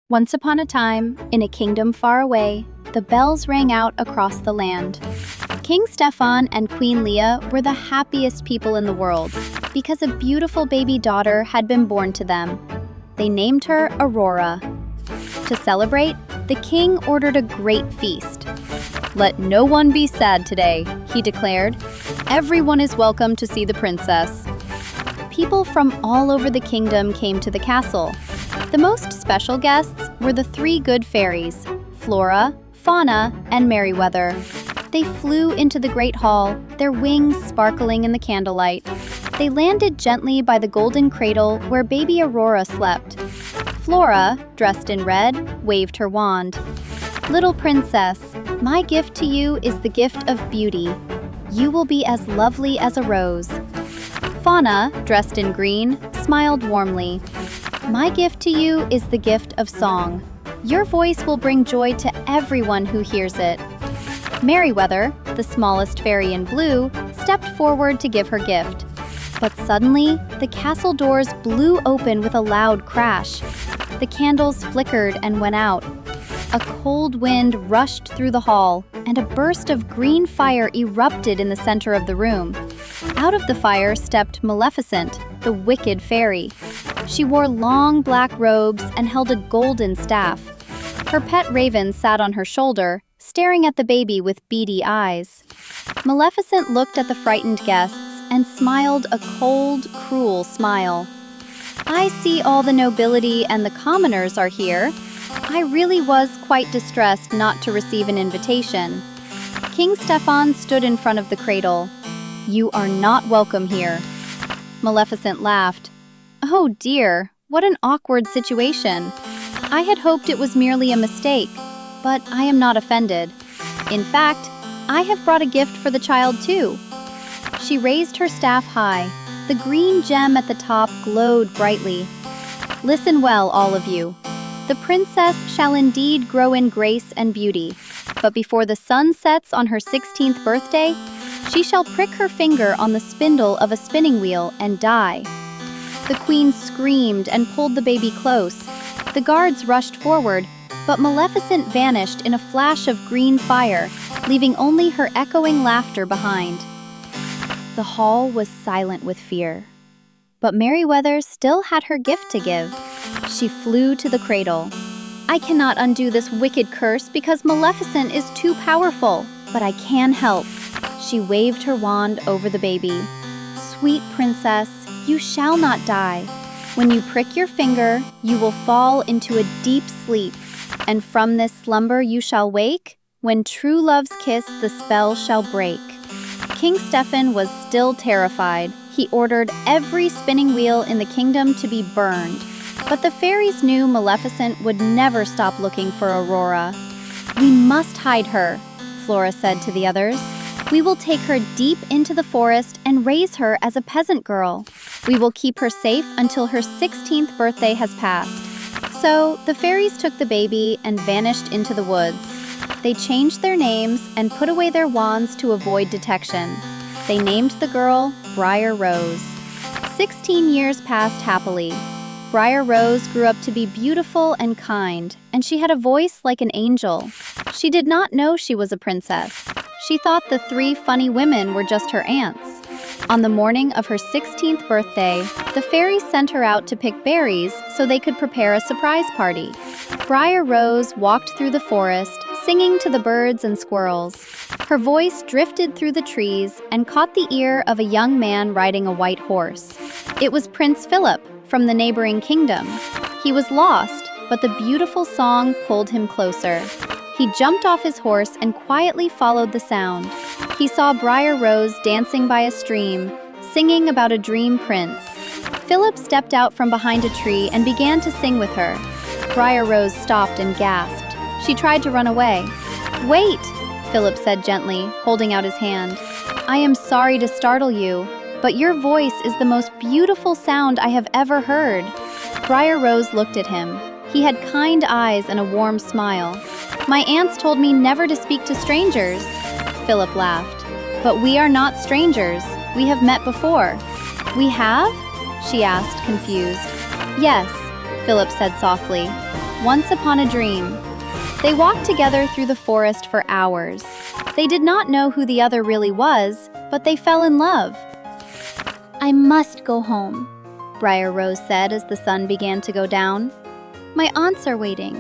Once upon a time, in a kingdom far away, the bells rang out across the land. King Stefan and Queen Leah were the happiest people in the world because a beautiful baby daughter had been born to them. They named her Aurora. To celebrate, the king ordered a great feast. "Let no one be sad today," he declared. "Everyone is welcome to see the princess." People from all over the kingdom came to the castle. The most special guests were the three good fairies, Flora, Fauna, and Merryweather. They flew into the great hall, their wings sparkling in the candlelight. They landed gently by the golden cradle where baby Aurora slept. Flora, dressed in red, waved her wand. "Little princess, my gift to you is the gift of beauty. You will be as lovely as a rose." Fauna, dressed in green, smiled warmly. "My gift to you is the gift of song. Your voice will bring joy to everyone who hears it." Merryweather, the smallest fairy in blue, stepped forward to give her gift. But suddenly, the castle doors blew open with a loud crash. The candles flickered and went out. A cold wind rushed through the hall, and a burst of green fire erupted in the center of the room. Out of the fire stepped Maleficent, the wicked fairy. She wore long black robes and held a golden staff. Her pet raven sat on her shoulder, staring at the baby with beady eyes. Maleficent looked at the frightened guests and smiled a cold, cruel smile. "I see all the nobility and the commoners are here. I really was quite distressed not to receive an invitation." King Stefan stood in front of the cradle. "You are not welcome here." Maleficent laughed. "Oh dear, what an awkward situation. I had hoped it was merely a mistake, but I am not offended. In fact, I have brought a gift for the child too." She raised her staff high. The green gem at the top glowed brightly. "Listen well, all of you. The princess shall indeed grow in grace and beauty, but before the sun sets on her 16th birthday, she shall prick her finger on the spindle of a spinning wheel and die." The queen screamed and pulled the baby close. The guards rushed forward, but Maleficent vanished in a flash of green fire, leaving only her echoing laughter behind. The hall was silent with fear. But Merryweather still had her gift to give. She flew to the cradle. "I cannot undo this wicked curse because Maleficent is too powerful, but I can help." She waved her wand over the baby. "Sweet princess, you shall not die. When you prick your finger, you will fall into a deep sleep, and from this slumber you shall wake. When true love's kiss the spell shall break." King Stefan was still terrified. He ordered every spinning wheel in the kingdom to be burned. But the fairies knew Maleficent would never stop looking for Aurora. "We must hide her," Flora said to the others. "We will take her deep into the forest and raise her as a peasant girl. We will keep her safe until her 16th birthday has passed." So the fairies took the baby and vanished into the woods. They changed their names and put away their wands to avoid detection. They named the girl Briar Rose. 16 years passed happily. Briar Rose grew up to be beautiful and kind, and she had a voice like an angel. She did not know she was a princess. She thought the three funny women were just her aunts. On the morning of her 16th birthday, the fairies sent her out to pick berries so they could prepare a surprise party. Briar Rose walked through the forest, singing to the birds and squirrels. Her voice drifted through the trees and caught the ear of a young man riding a white horse. It was Prince Philip from the neighboring kingdom. He was lost, but the beautiful song pulled him closer. He jumped off his horse and quietly followed the sound. He saw Briar Rose dancing by a stream, singing about a dream prince. Philip stepped out from behind a tree and began to sing with her. Briar Rose stopped and gasped. She tried to run away. "Wait," Philip said gently, holding out his hand. "I am sorry to startle you, but your voice is the most beautiful sound I have ever heard." Briar Rose looked at him. He had kind eyes and a warm smile. "My aunts told me never to speak to strangers." Philip laughed. But we are not strangers. We have met before." "We have?" she asked, confused. "Yes," Philip said softly. "Once upon a dream." They walked together through the forest for hours. They did not know who the other really was, but they fell in love. "I must go home," Briar Rose said as the sun began to go down. "My aunts are waiting."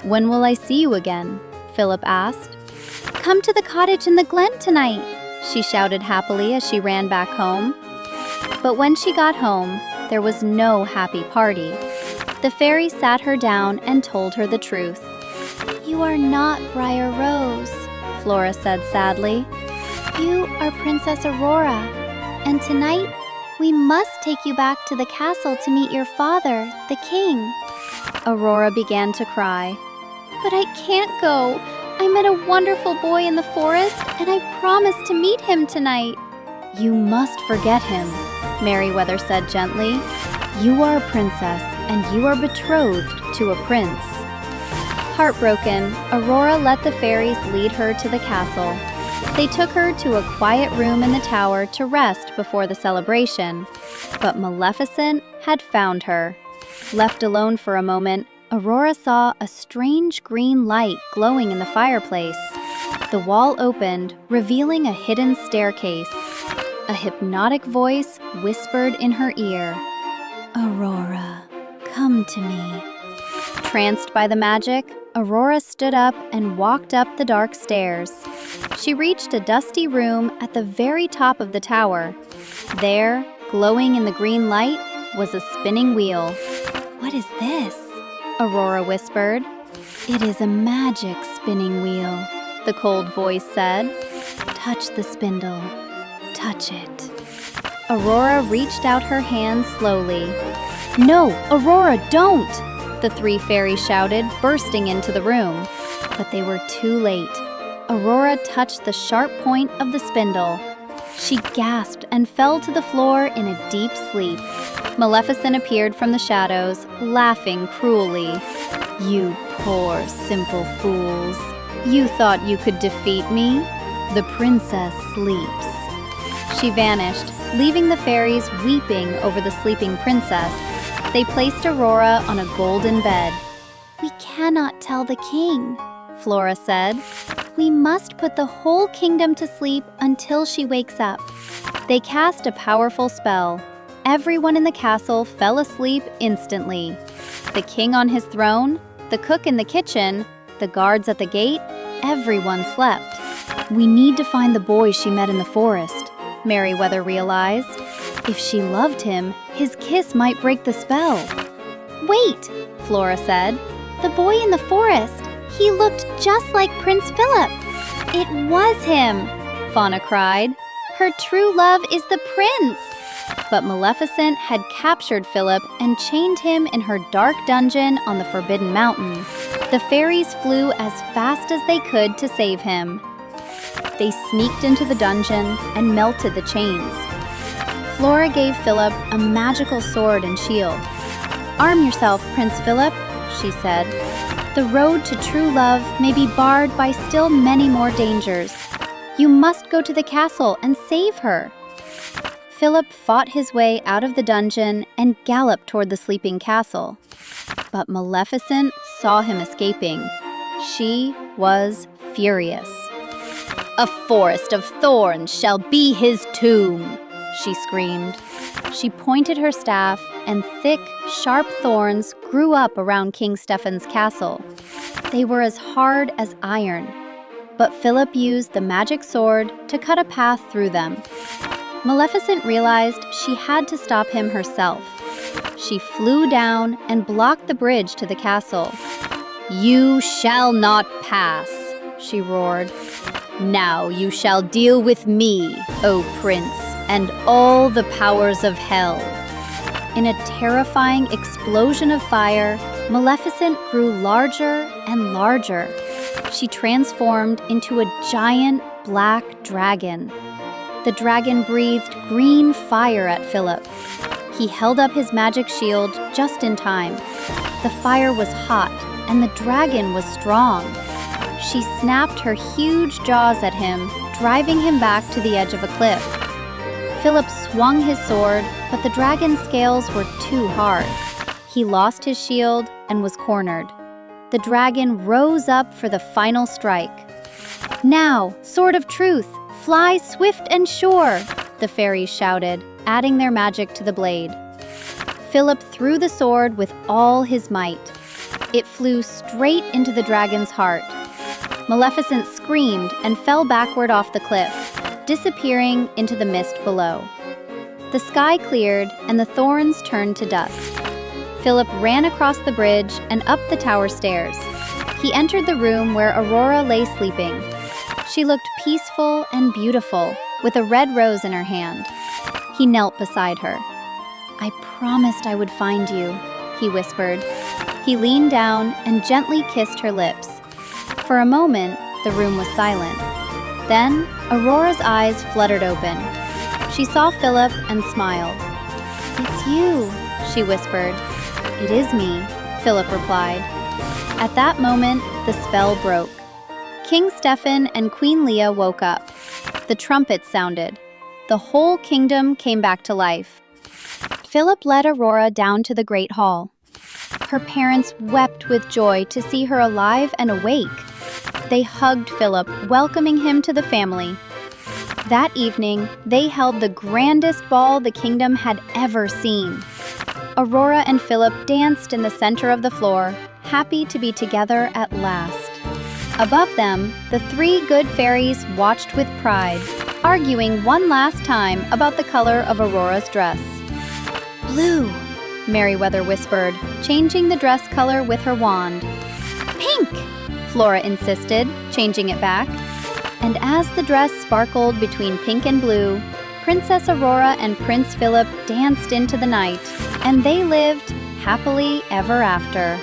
"When will I see you again?" Philip asked. "Come to the cottage in the glen tonight," she shouted happily as she ran back home. But when she got home, there was no happy party. The fairy sat her down and told her the truth. "You are not Briar Rose," Flora said sadly. "You are Princess Aurora, and tonight we must take you back to the castle to meet your father, the king." Aurora began to cry. "But I can't go. I met a wonderful boy in the forest, and I promised to meet him tonight." "You must forget him," Merryweather said gently. "You are a princess, and you are betrothed to a prince." Heartbroken, Aurora let the fairies lead her to the castle. They took her to a quiet room in the tower to rest before the celebration. But Maleficent had found her. Left alone for a moment, Aurora saw a strange green light glowing in the fireplace. The wall opened, revealing a hidden staircase. A hypnotic voice whispered in her ear, "Aurora, come to me." Tranced by the magic, Aurora stood up and walked up the dark stairs. She reached a dusty room at the very top of the tower. There, glowing in the green light, was a spinning wheel. "What is this?" Aurora whispered. "It is a magic spinning wheel," the cold voice said. "Touch the spindle. Touch it." Aurora reached out her hand slowly. "No, Aurora, don't!" the three fairies shouted, bursting into the room. But they were too late. Aurora touched the sharp point of the spindle. She gasped and fell to the floor in a deep sleep. Maleficent appeared from the shadows, laughing cruelly. "You poor, simple fools. You thought you could defeat me? The princess sleeps." She vanished, leaving the fairies weeping over the sleeping princess. They placed Aurora on a golden bed. "We cannot tell the king," Flora said. "We must put the whole kingdom to sleep until she wakes up." They cast a powerful spell. Everyone in the castle fell asleep instantly. The king on his throne, the cook in the kitchen, the guards at the gate, everyone slept. "We need to find the boy she met in the forest," Merryweather realized. If she loved him, his kiss might break the spell. "Wait," Flora said. "The boy in the forest. He looked just like Prince Philip." "It was him," Fauna cried. "Her true love is the prince." But Maleficent had captured Philip and chained him in her dark dungeon on the Forbidden Mountain. The fairies flew as fast as they could to save him. They sneaked into the dungeon and melted the chains. Flora gave Philip a magical sword and shield. "Arm yourself, Prince Philip," she said. "The road to true love may be barred by still many more dangers. You must go to the castle and save her." Philip fought his way out of the dungeon and galloped toward the sleeping castle. But Maleficent saw him escaping. She was furious. "A forest of thorns shall be his tomb," she screamed. She pointed her staff, and thick, sharp thorns grew up around King Stephen's castle. They were as hard as iron. But Philip used the magic sword to cut a path through them. Maleficent realized she had to stop him herself. She flew down and blocked the bridge to the castle. "You shall not pass," she roared. "Now you shall deal with me, O Prince, and all the powers of hell." In a terrifying explosion of fire, Maleficent grew larger and larger. She transformed into a giant black dragon. The dragon breathed green fire at Philip. He held up his magic shield just in time. The fire was hot, and the dragon was strong. She snapped her huge jaws at him, driving him back to the edge of a cliff. Philip swung his sword, but the dragon's scales were too hard. He lost his shield and was cornered. The dragon rose up for the final strike. "Now, sword of truth, fly swift and sure," the fairies shouted, adding their magic to the blade. Philip threw the sword with all his might. It flew straight into the dragon's heart. Maleficent screamed and fell backward off the cliff, disappearing into the mist below. The sky cleared and the thorns turned to dust. Philip ran across the bridge and up the tower stairs. He entered the room where Aurora lay sleeping. She looked peaceful and beautiful, with a red rose in her hand. He knelt beside her. "I promised I would find you," he whispered. He leaned down and gently kissed her lips. For a moment, the room was silent. Then, Aurora's eyes fluttered open. She saw Philip and smiled. "It's you," she whispered. "It is me," Philip replied. At that moment, the spell broke. King Stefan and Queen Leah woke up. The trumpets sounded. The whole kingdom came back to life. Philip led Aurora down to the great hall. Her parents wept with joy to see her alive and awake. They hugged Philip, welcoming him to the family. That evening, they held the grandest ball the kingdom had ever seen. Aurora and Philip danced in the center of the floor, happy to be together at last. Above them, the three good fairies watched with pride, arguing one last time about the color of Aurora's dress. "Blue," Merryweather whispered, changing the dress color with her wand. "Pink," Flora insisted, changing it back. And as the dress sparkled between pink and blue, Princess Aurora and Prince Philip danced into the night, and they lived happily ever after.